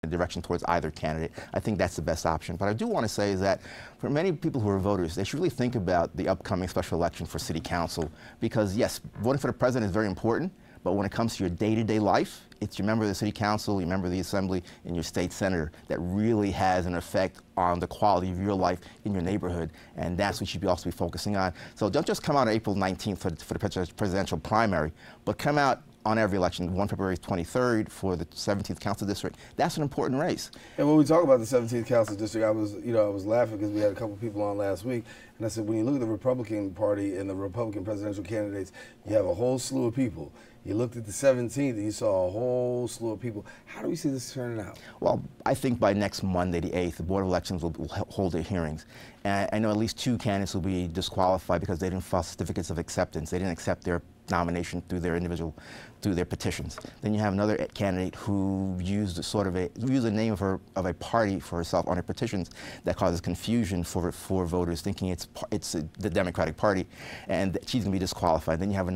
direction towards either candidate. I think that's the best option. But I do want to say is that for many people who are voters, they should really think about the upcoming special election for city council, because yes, voting for the president is very important, but when it comes to your day-to-day life, it's your member of the city council, your member of the assembly, and your state senator that really has an effect on the quality of your life in your neighborhood, and that's what you should also be focusing on. So don't just come out on April 19th for the presidential primary, but come out on every election, 1 February 23rd for the 17th Council District. That's an important race. And when we talk about the 17th Council District, I was laughing because we had a couple people on last week, and I said, when you look at the Republican Party and the Republican presidential candidates, you have a whole slew of people. You looked at the 17th and you saw a whole slew of people. How do we see this turning out? Well, I think by next Monday, the 8th, the Board of Elections will hold their hearings. And I know at least 2 candidates will be disqualified because they didn't file certificates of acceptance. They didn't accept their nomination through their petitions. Then you have another candidate who used the name of a party for herself on her petitions that causes confusion for voters, thinking it's the Democratic Party, and she's going to be disqualified. Then you have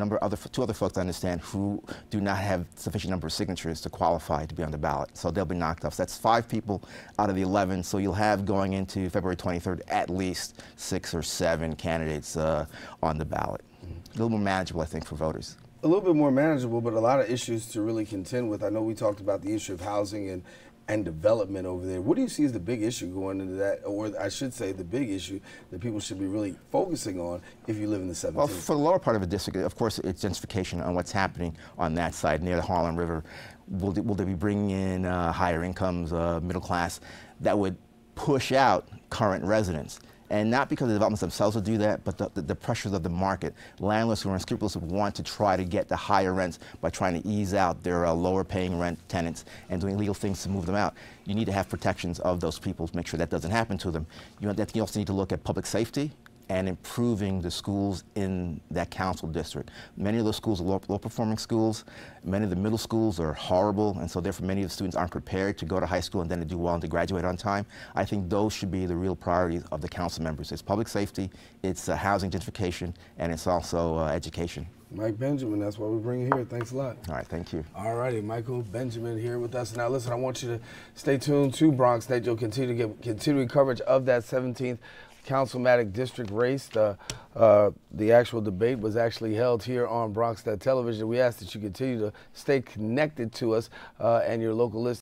two other folks I understand who do not have sufficient number of signatures to qualify to be on the ballot, so they'll be knocked off. So that's 5 people out of the 11. So you'll have going into February 23rd at least 6 or 7 candidates on the ballot. A little more manageable, I think, for voters. A little bit more manageable, but a lot of issues to really contend with. I know we talked about the issue of housing and development over there. What do you see as the big issue going into that, or I should say the big issue that people should be really focusing on if you live in the 17th? Well, for the lower part of the district, of course, it's gentrification on what's happening on that side near the Harlem River. Will they be bringing in higher incomes, middle class, that would push out current residents? And not because the developments themselves will do that, but the pressures of the market. Landlords who are unscrupulous want to try to get the higher rents by trying to ease out their lower paying rent tenants and doing legal things to move them out. You need to have protections of those people to make sure that doesn't happen to them. You also need to look at public safety and improving the schools in that council district. Many of those schools are low-performing schools. Many of the middle schools are horrible, and so therefore many of the students aren't prepared to go to high school and then to do well and to graduate on time. I think those should be the real priorities of the council members. It's public safety, it's housing gentrification, and it's also education. Mike Benjamin, that's why we bring you here. Thanks a lot. All right, thank you. All righty, Michael Benjamin here with us. Now listen, I want you to stay tuned to Bronx Net. You'll continue to get continuing coverage of that 17th Councilmatic District race. The actual debate was actually held here on Bronx Net Television. We ask that you continue to stay connected to us and your local list.